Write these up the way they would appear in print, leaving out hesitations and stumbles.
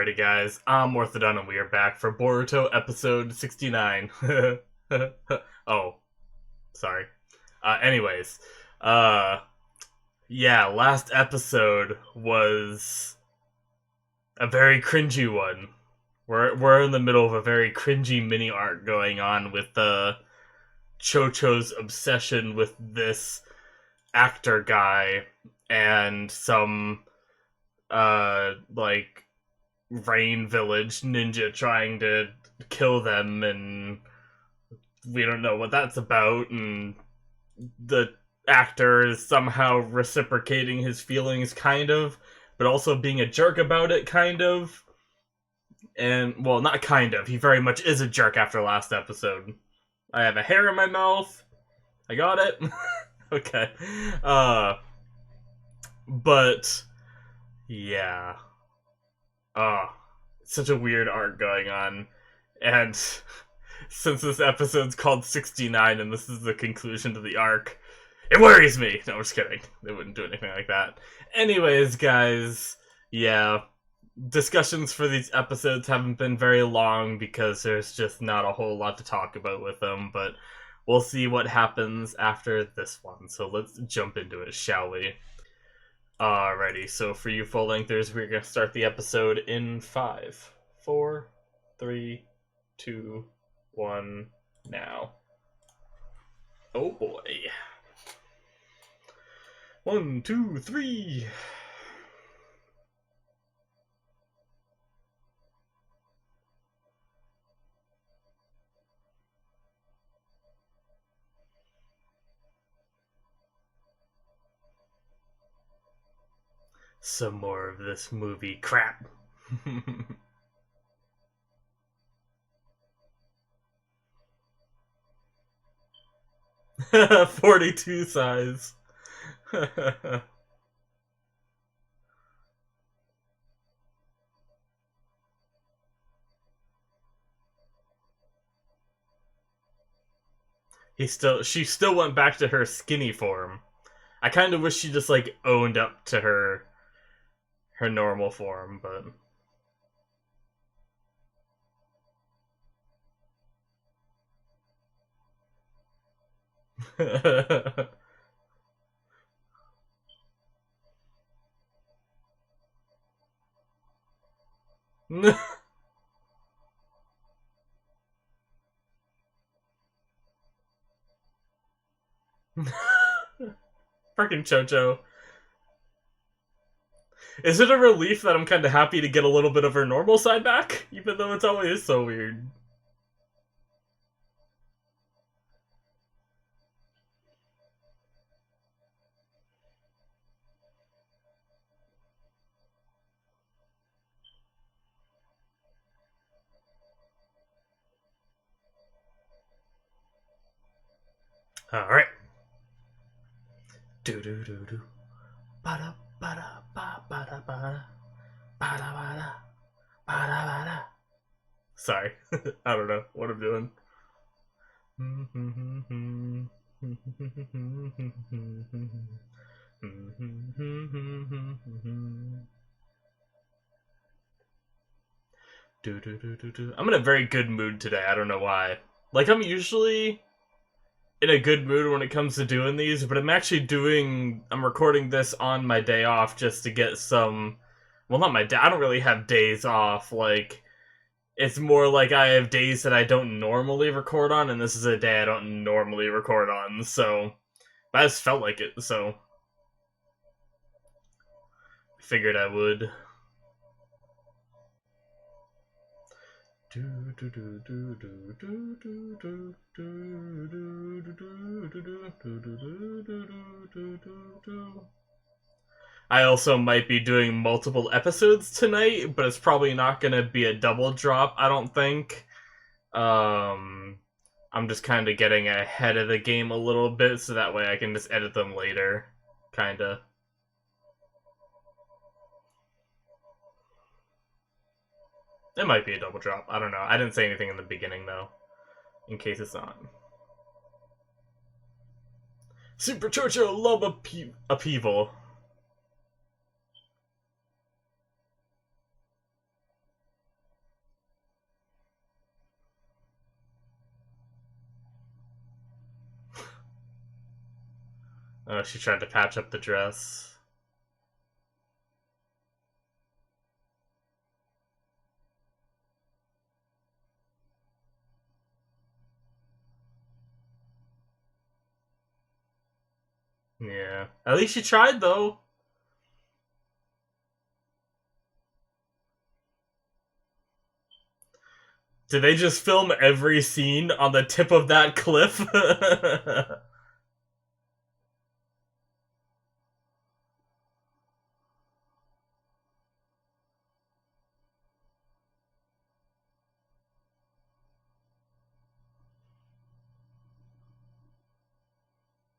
Alrighty, guys. I'm Morthadon, and we are back for Boruto episode 69. Oh, sorry. Anyways, uh, yeah, last episode was a very cringy one. We're in the middle of a very cringy mini arc going on with Chocho's obsession with this actor guy and some like Rain Village ninja trying to kill them, and we don't know what that's about, and the actor is somehow reciprocating his feelings, kind of, but also being a jerk about it, kind of. And, well, not kind of, he very much is a jerk after last episode. I have a hair in my mouth. I got it. Okay. But, yeah. Such a weird arc going on. And since this episode's called 69 and this is the conclusion to the arc, it worries me. No, I'm just kidding. They wouldn't do anything like that. Anyways, guys, yeah. Discussions for these episodes haven't been very long because there's just not a whole lot to talk about with them, but we'll see what happens after this one. So let's jump into it, shall we? Alrighty, so for you full-lengthers, we're going to start the episode in 5, 4, 3, 2, 1, now. Oh boy. 1, 2, 3. Some more of this movie crap. 42 size. She still went back to her skinny form. I kind of wish she just like owned up to her normal form, but freaking Chocho. Is it a relief that I'm kind of happy to get a little bit of her normal side back, even though it's always so weird? All right. Do do do do. Ba da ba da ba ba da ba da ba da ba da ba da ba da. Sorry, I don't know what I'm doing. I'm in a very good mood today. I don't know why. Like, I'm usually in a good mood when it comes to doing these, but I'm recording this on my day off just to get some, well, not my day, I don't really have days off, like, it's more like I have days that I don't normally record on, and this is a day I don't normally record on, so, I just felt like it, so, figured I would. I also might be doing multiple episodes tonight, but it's probably not going to be a double drop, I don't think. I'm just kind of getting ahead of the game a little bit, so that way I can just edit them later, kinda. It might be a double drop. I don't know. I didn't say anything in the beginning, though. In case it's not. Super Chocho Love Upheaval. Oh, she tried to patch up the dress. Yeah. At least she tried, though. Did they just film every scene on the tip of that cliff?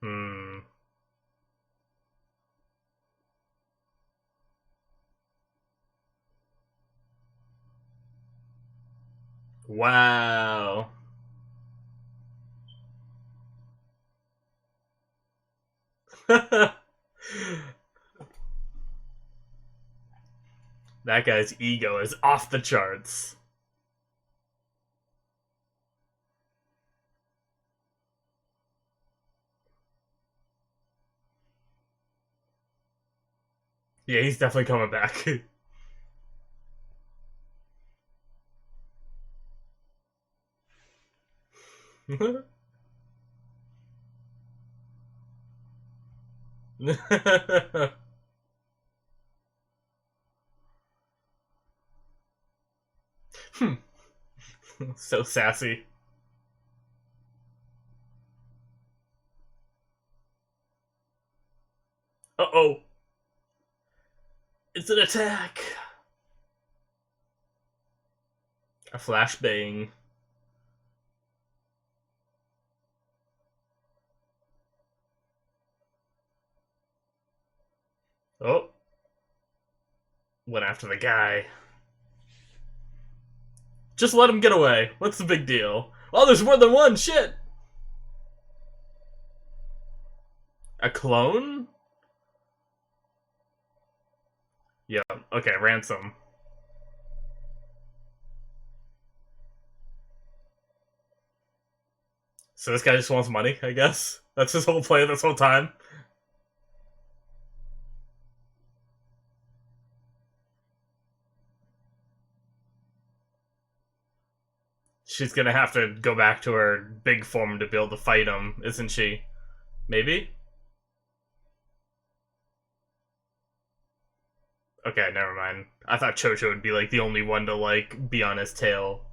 Hmm. Wow. That guy's ego is off the charts. Yeah, he's definitely coming back. So sassy. Uh oh. It's an attack. A flashbang. Oh. Went after the guy. Just let him get away. What's the big deal? Oh, there's more than one. Shit. A clone? Yeah. Okay, ransom. So this guy just wants money, I guess? That's his whole plan this whole time? She's gonna have to go back to her big form to be able to fight him, isn't she? Maybe? Okay, never mind. I thought Chocho would be like the only one to like be on his tail.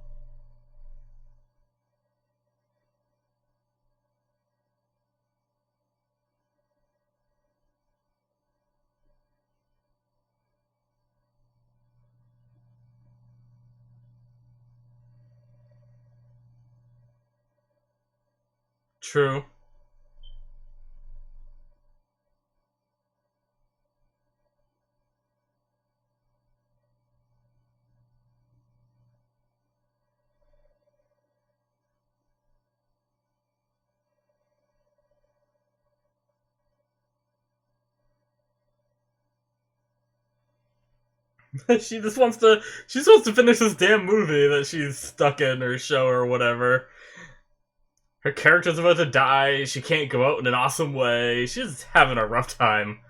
True. She's supposed to finish this damn movie that she's stuck in or show or whatever. Her character's about to die, she can't go out in an awesome way. She's having a rough time.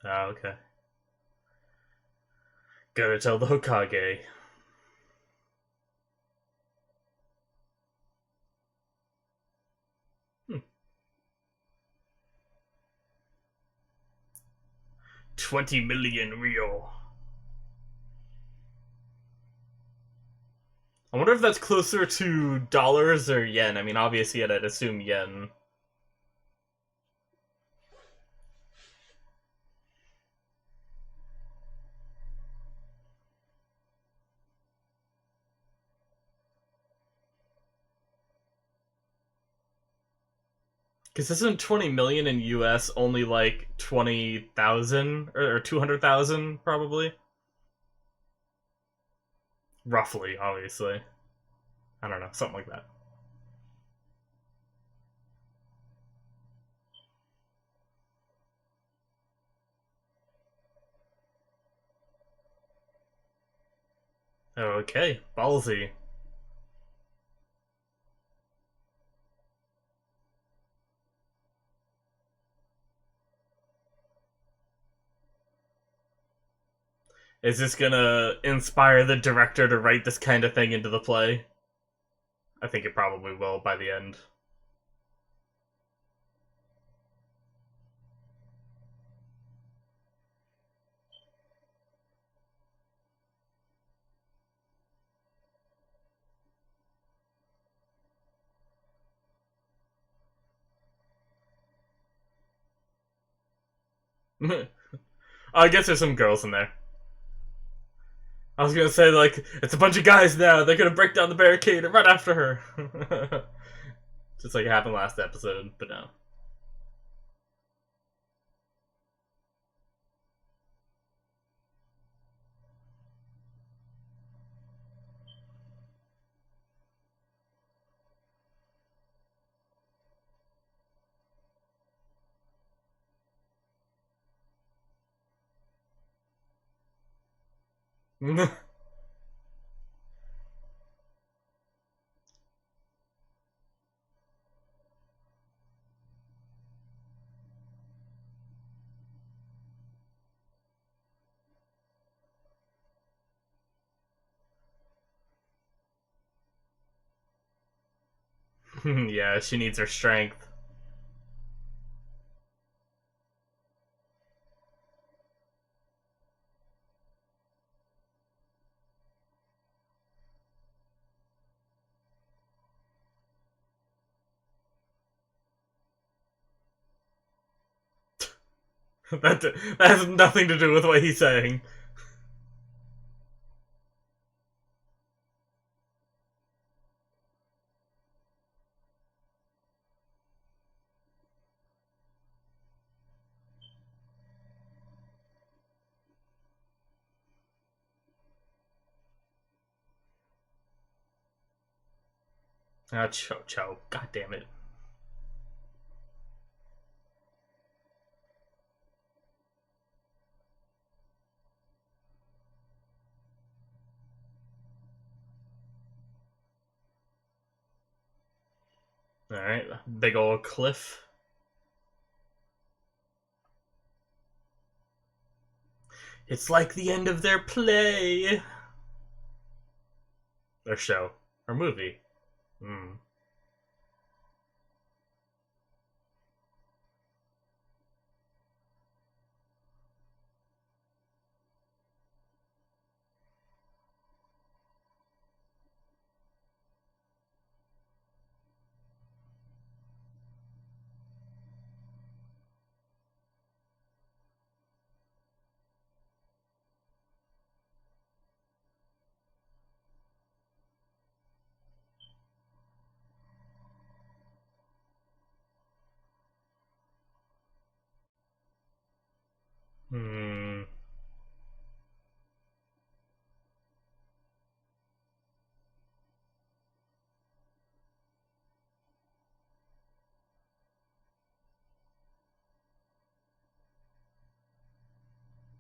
Ah, okay. Gotta tell the Hokage. 20 million real. I wonder if that's closer to dollars or yen. I mean, obviously, I'd assume yen. Because isn't 20 million in US only like 20,000 or 200,000 probably? Roughly, obviously. I don't know, something like that. Okay, ballsy. Is this gonna inspire the director to write this kind of thing into the play? I think it probably will by the end. I guess there's some girls in there. I was gonna say, like, it's a bunch of guys now. They're gonna break down the barricade and run after her. Just like it happened last episode, but no. Yeah, she needs her strength. That has nothing to do with what he's saying. Ah, Cho Cho. God damn it. Alright, big old cliff. It's like the end of their play. Or show. Or movie. Hmm. Hmm.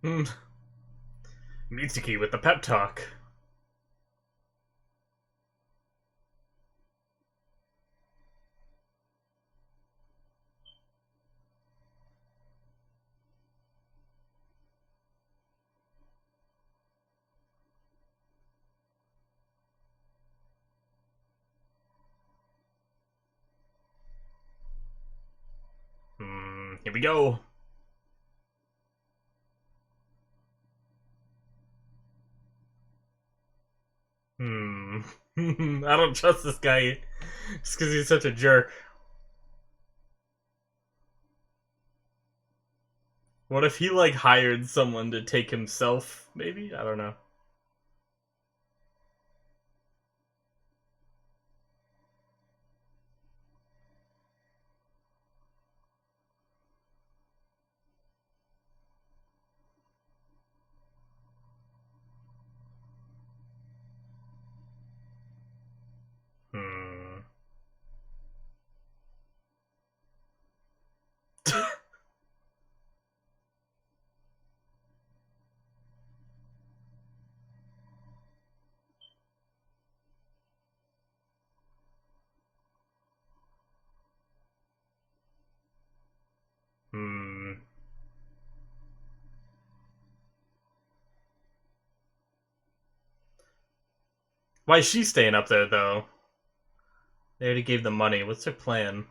Hmm. Mitsuki with the pep talk. Hmm. Here we go. Hmm. I don't trust this guy just because he's such a jerk. What if he like hired someone to take himself? Maybe I don't know. Hmm. Why is she staying up there, though? They already gave them money. What's their plan?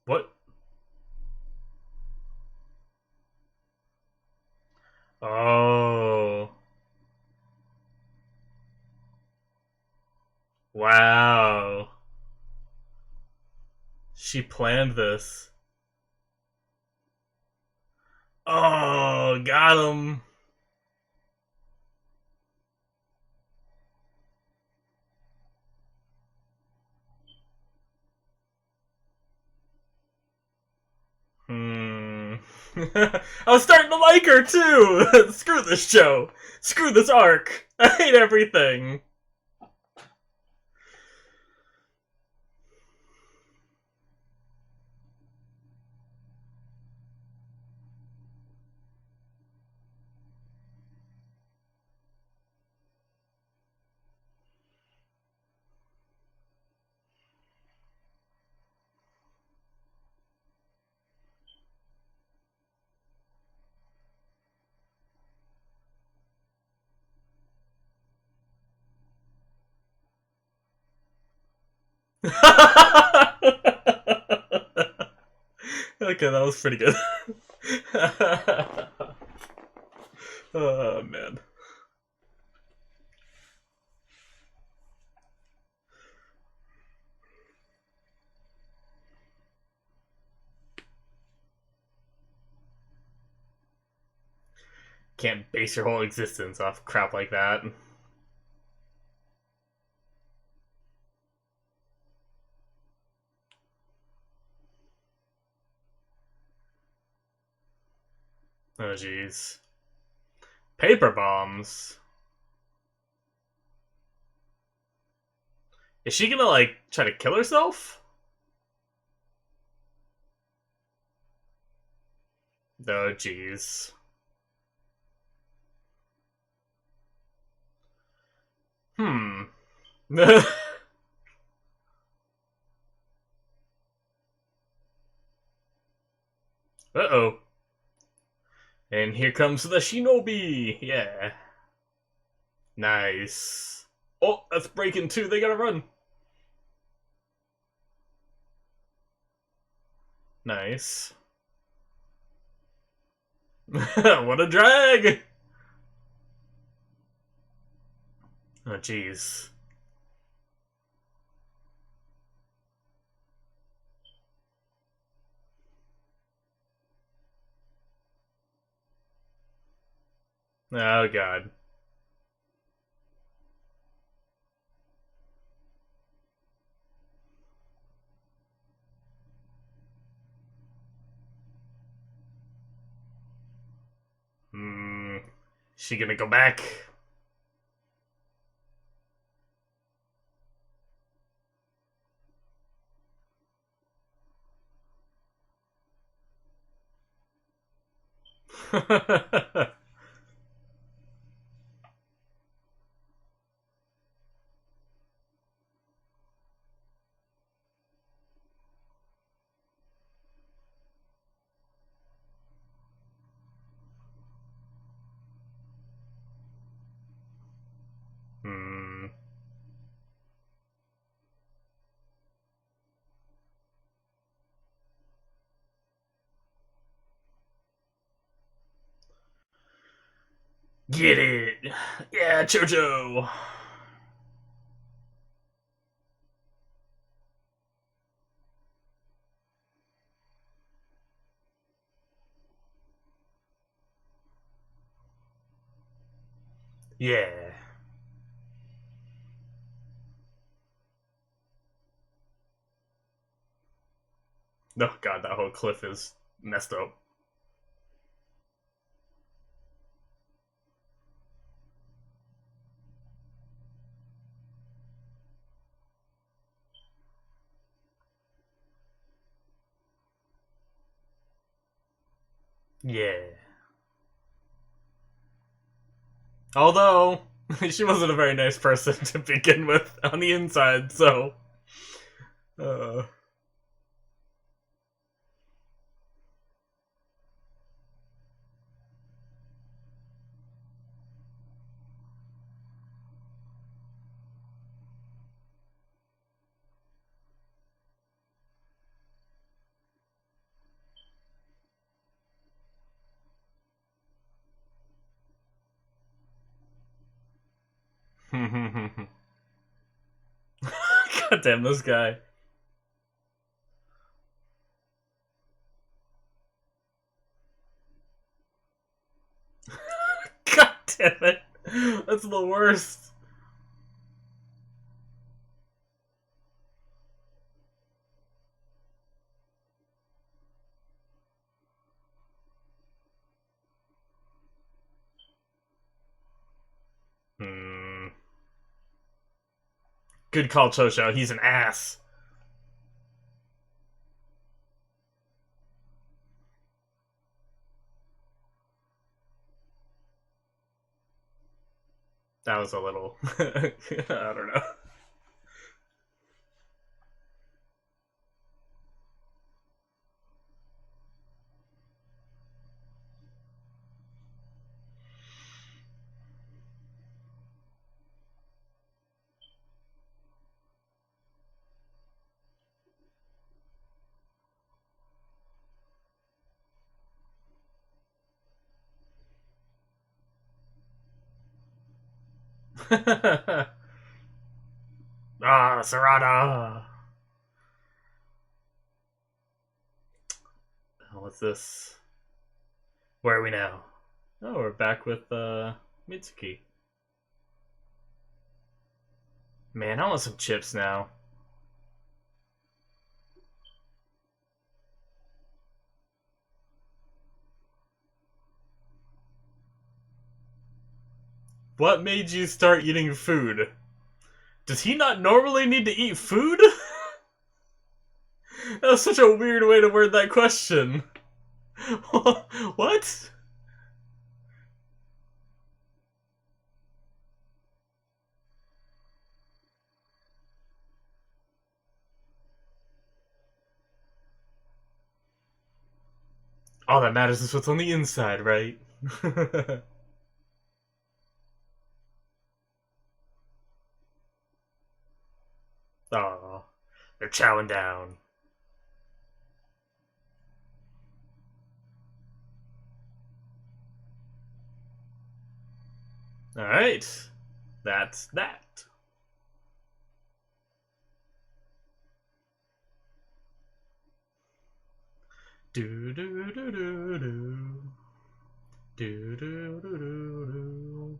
What? Oh. Wow. She planned this. Oh, got him. Hmm. I was starting to like her too. Screw this show. Screw this arc. I hate everything. Okay, that was pretty good. Oh man. Can't base your whole existence off crap like that. Oh jeez. Paper bombs. Is she gonna like try to kill herself? Oh jeez. Hmm. Uh-oh. And here comes the shinobi. Yeah. Nice. Oh, that's breaking two. They gotta run. Nice. What a drag! Oh, jeez. Oh, God. Hmm. She gonna go back? Hmm. Get it! Yeah, Jojo! Yeah. Oh, God, that whole cliff is messed up. Yeah. Although, she wasn't a very nice person to begin with on the inside, so. Uh. God damn this guy. God damn it. That's the worst. Hmm. Good call, Chosho. He's an ass. That was a little. I don't know. Ah, Sarada. What's this? Where are we now? Oh, we're back with Mitsuki. Man, I want some chips now. What made you start eating food? Does he not normally need to eat food? That was such a weird way to word that question. What? All that matters is what's on the inside, right? Oh, they're chowing down. Alright. That's that. Do do do do do. Do do do do do.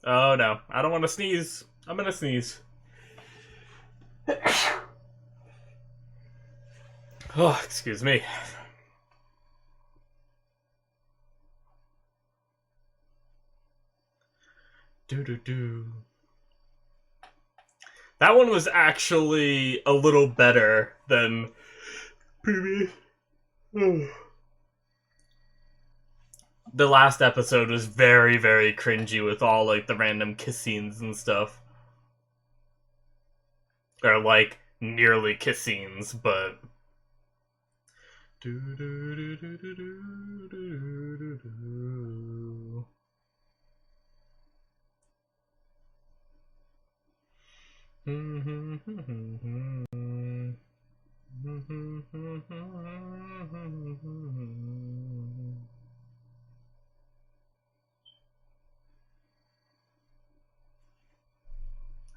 Oh no, I don't want to sneeze. I'm gonna sneeze. Oh, excuse me. Do do do. That one was actually a little better than previous. The last episode was very, very cringy with all like the random kiss scenes and stuff. Or like nearly kiss scenes, but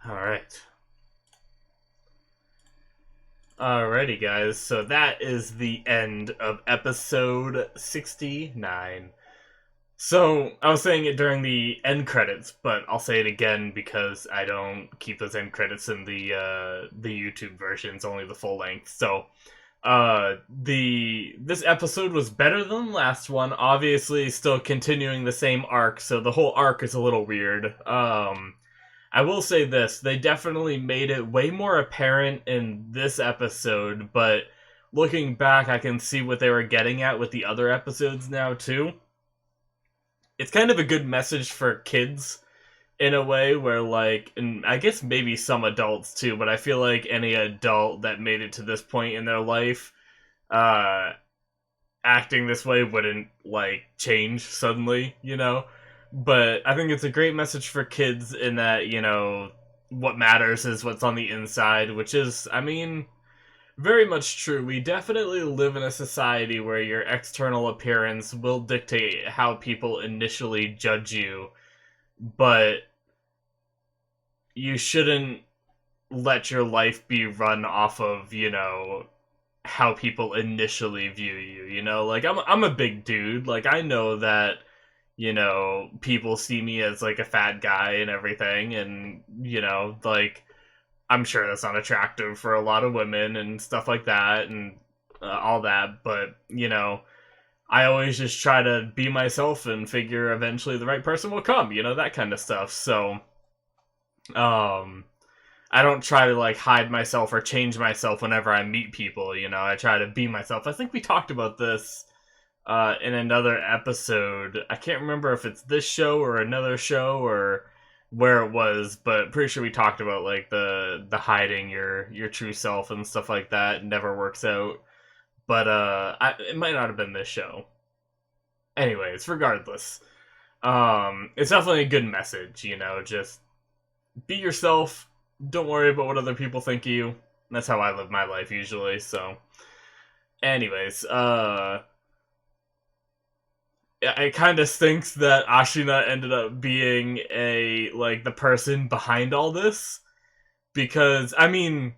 all right. Alrighty, guys. So that is the end of episode 69. So I was saying it during the end credits, but I'll say it again because I don't keep those end credits in the YouTube version. It's only the full length. So this episode was better than the last one. Obviously, still continuing the same arc, so the whole arc is a little weird. I will say this, they definitely made it way more apparent in this episode, but looking back, I can see what they were getting at with the other episodes now, too. It's kind of a good message for kids, in a way, where, like, and I guess maybe some adults, too, but I feel like any adult that made it to this point in their life, uh, acting this way wouldn't, like, change suddenly, you know? But I think it's a great message for kids in that, you know, what matters is what's on the inside, which is, I mean, very much true. We definitely live in a society where your external appearance will dictate how people initially judge you, but you shouldn't let your life be run off of, you know, how people initially view you, you know? Like, I'm a big dude. Like, I know that, you know, people see me as, like, a fat guy and everything, and, you know, like, I'm sure that's not attractive for a lot of women and stuff like that, and all that, but, you know, I always just try to be myself and figure eventually the right person will come, you know, that kind of stuff, so, I don't try to, like, hide myself or change myself whenever I meet people, you know, I try to be myself. I think we talked about this in another episode. I can't remember if it's this show or another show or where it was, but pretty sure we talked about, like, the hiding your true self and stuff like that. It never works out. But it might not have been this show. Anyways, regardless, it's definitely a good message, you know, just be yourself. Don't worry about what other people think of you. That's how I live my life usually, so. Anyways, it kind of stinks that Ashina ended up being the person behind all this. Because, I mean,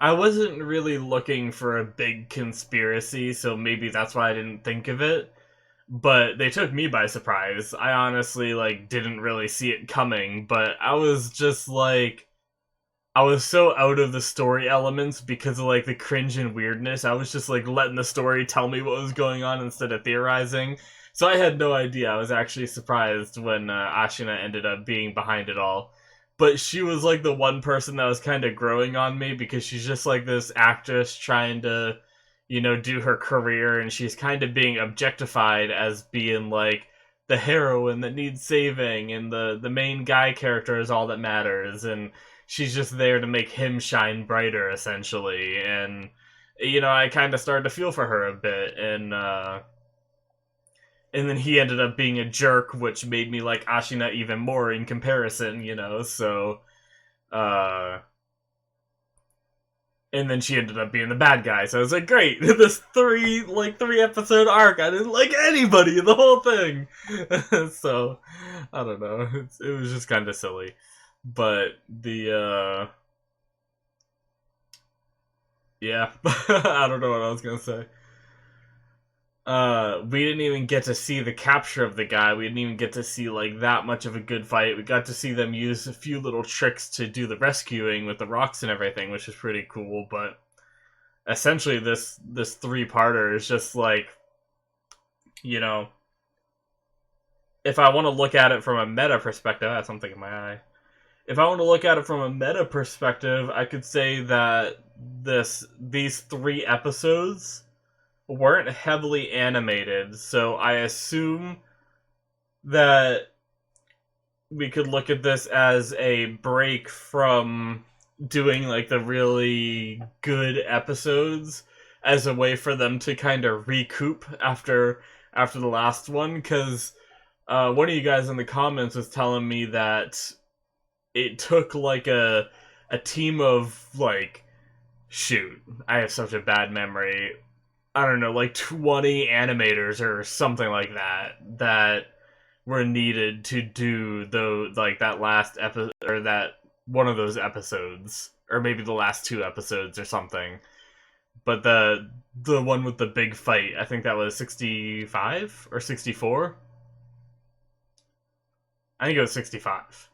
I wasn't really looking for a big conspiracy, so maybe that's why I didn't think of it. But they took me by surprise. I honestly, like, didn't really see it coming, but I was just, like, I was so out of the story elements because of, like, the cringe and weirdness. I was just, like, letting the story tell me what was going on instead of theorizing. So I had no idea. I was actually surprised when Ashina ended up being behind it all. But she was, like, the one person that was kind of growing on me because she's just, like, this actress trying to, you know, do her career, and she's kind of being objectified as being, like, the heroine that needs saving, and the main guy character is all that matters, and she's just there to make him shine brighter, essentially, and, you know, I kind of started to feel for her a bit, and then he ended up being a jerk, which made me like Ashina even more in comparison, you know, so, and then she ended up being the bad guy, so I was like, great, this three episode arc, I didn't like anybody in the whole thing, so, I don't know, it was just kind of silly, but yeah, I don't know what I was gonna say. We didn't even get to see the capture of the guy. We didn't even get to see, like, that much of a good fight. We got to see them use a few little tricks to do the rescuing with the rocks and everything, which is pretty cool, but essentially this three-parter is just, like, you know, if I want to look at it from a meta perspective, I have something in my eye. If I want to look at it from a meta perspective, I could say that these 3 episodes weren't heavily animated, so I assume that we could look at this as a break from doing, like, the really good episodes as a way for them to kind of recoup after the last one, because one of you guys in the comments was telling me that it took, like, a team of, like, shoot, I have such a bad memory, I don't know, like 20 animators or something like that were needed to do that last episode, or that one of those episodes, or maybe the last 2 episodes or something. But the one with the big fight, I think that was 65 or 64. I think it was 65.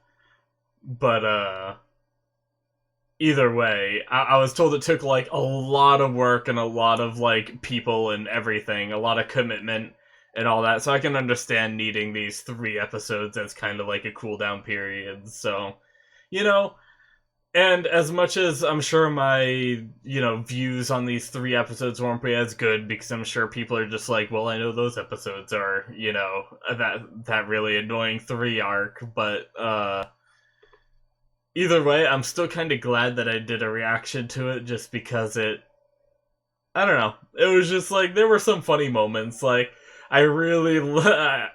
But either way, I was told it took, like, a lot of work and a lot of, like, people and everything, a lot of commitment, and all that. So I can understand needing these 3 episodes as kind of like a cooldown period. So, you know, and as much as I'm sure my, views on these 3 episodes won't be as good, because I'm sure people are just like, well, I know those episodes are, that really annoying 3 arc, but, either way, I'm still kind of glad that I did a reaction to it, just because I don't know. It was just like there were some funny moments. Like I really,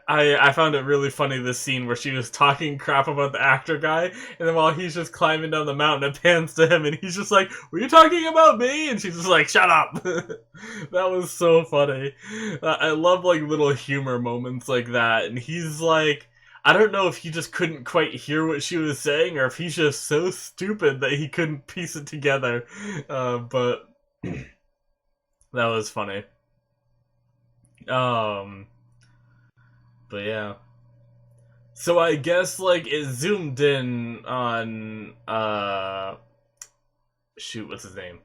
I found it really funny, this scene where she was talking crap about the actor guy, and then while he's just climbing down the mountain, it pans to him, and he's just like, "Were you talking about me?" And she's just like, "Shut up." That was so funny. I love like little humor moments like that, and he's like. I don't know if he just couldn't quite hear what she was saying, or if he's just so stupid that he couldn't piece it together. But that was funny. Um, but yeah. So I guess like it zoomed in on shoot, what's his name?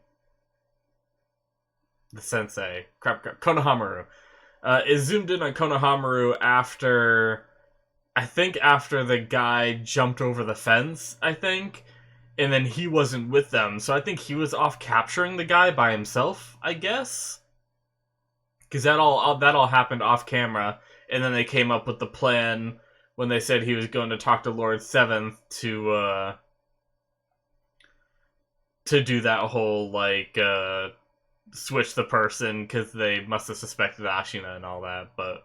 The sensei. Crap, Konohamaru. It zoomed in on Konohamaru after, I think after the guy jumped over the fence, I think. And then he wasn't with them, so I think he was off capturing the guy by himself, I guess. Because that all happened off camera, and then they came up with the plan when they said he was going to talk to Lord Seventh to do that whole like switch the person, because they must have suspected Ashina and all that. But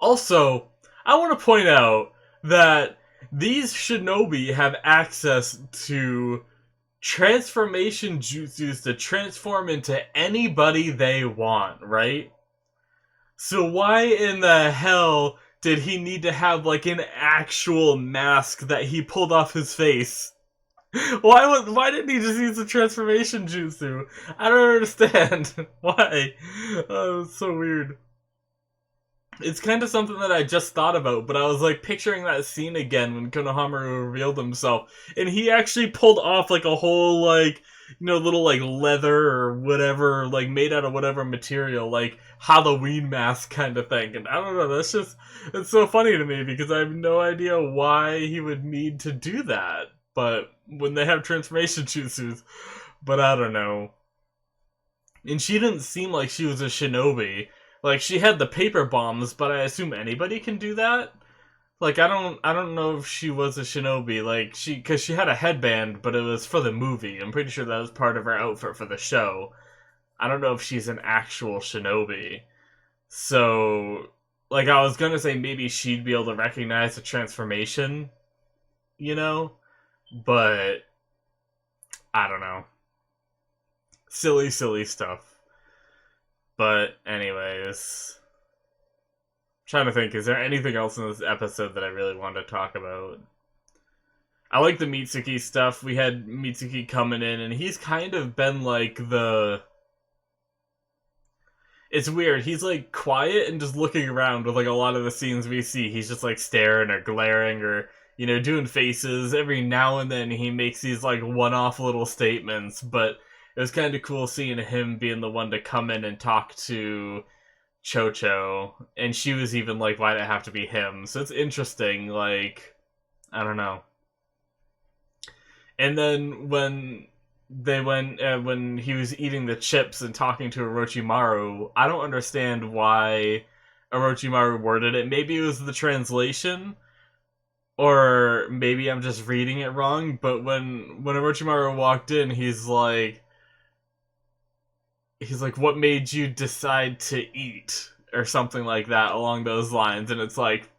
also, I want to point out that these shinobi have access to transformation jutsus to transform into anybody they want, right? So why in the hell did he need to have like an actual mask that he pulled off his face? Why didn't he just use the transformation jutsu? I don't understand. Why? Oh, it's so weird. It's kind of something that I just thought about, but I was like picturing that scene again when Konohamaru revealed himself, and he actually pulled off like a whole like little like leather or whatever, like made out of whatever material, like Halloween mask kind of thing. And I don't know, it's so funny to me, because I have no idea why he would need to do that. But when they have transformation jutsus, but I don't know. And she didn't seem like she was a shinobi. Like, she had the paper bombs, but I assume anybody can do that? Like, I don't know if she was a shinobi. Like, because she had a headband, but it was for the movie. I'm pretty sure that was part of her outfit for the show. I don't know if she's an actual shinobi. So, like, I was gonna say maybe she'd be able to recognize the transformation, you know? But, I don't know. Silly, silly stuff. But, anyways. Trying to think, is there anything else in this episode that I really wanted to talk about? I like the Mitsuki stuff. We had Mitsuki coming in, and he's kind of been like the... It's weird. He's like quiet and just looking around with like a lot of the scenes we see. He's just like staring or glaring or, doing faces. Every now and then he makes these like one-off little statements, but it was kind of cool seeing him being the one to come in and talk to Chocho, and she was even like, why'd it have to be him? So it's interesting, like, I don't know. And then when he was eating the chips and talking to Orochimaru, I don't understand why Orochimaru worded it. Maybe it was the translation, or maybe I'm just reading it wrong, but when Orochimaru walked in, he's like, what made you decide to eat? Or something like that, along those lines. And it's like,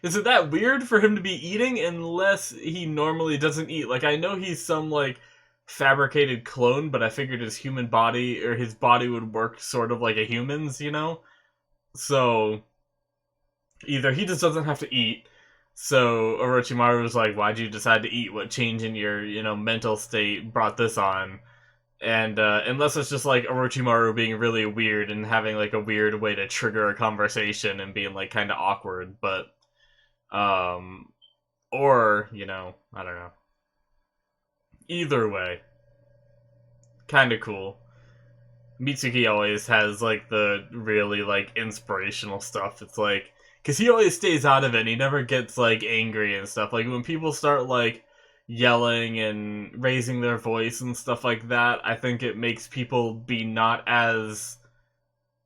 is it that weird for him to be eating unless he normally doesn't eat? Like, I know he's some, like, fabricated clone, but I figured his human body, or his body would work sort of like a human's, So, either he just doesn't have to eat, so Orochimaru was like, why'd you decide to eat? What change in your, mental state brought this on? And unless it's just like Orochimaru being really weird and having like a weird way to trigger a conversation and being like kind of awkward, but or I don't know. Either way, kind of cool. Mitsuki always has like the really like inspirational stuff. It's like because he always stays out of it. And he never gets like angry and stuff. Like when people start like yelling and raising their voice and stuff like that, I think it makes people be not as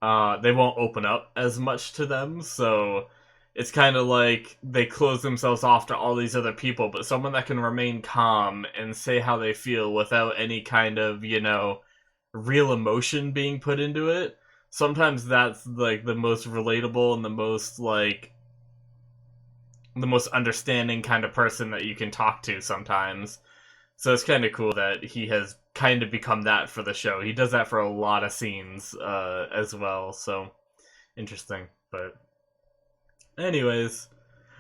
they won't open up as much to them. So it's kind of like they close themselves off to all these other people. But someone that can remain calm and say how they feel without any kind of real emotion being put into it, sometimes that's like the most relatable and the most understanding kind of person that you can talk to sometimes. So it's kind of cool that he has kind of become that for the show. He does that for a lot of scenes as well. So interesting. But anyways,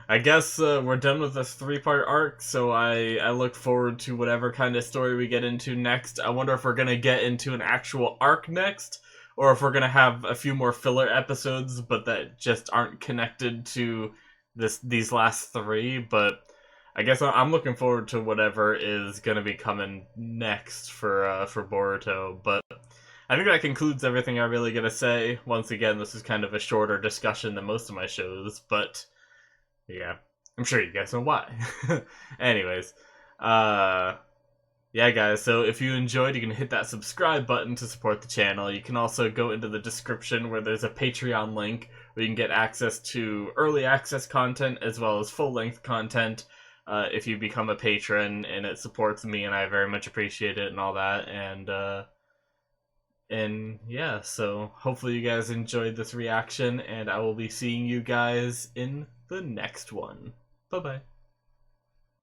I guess we're done with this 3-part arc, so I look forward to whatever kind of story we get into next. I wonder if we're going to get into an actual arc next, or if we're going to have a few more filler episodes, but that just aren't connected to these last 3. But I guess I'm looking forward to whatever is going to be coming next for Boruto. But I think that concludes everything I really got to say. Once again, this is kind of a shorter discussion than most of my shows, but yeah, I'm sure you guys know why. Anyways, yeah, guys, so if you enjoyed, you can hit that subscribe button to support the channel. You can also go into the description where there's a Patreon link where you can get access to early access content as well as full-length content if you become a patron, and it supports me, and I very much appreciate it and all that. And yeah, so hopefully you guys enjoyed this reaction, and I will be seeing you guys in the next one. Bye-bye.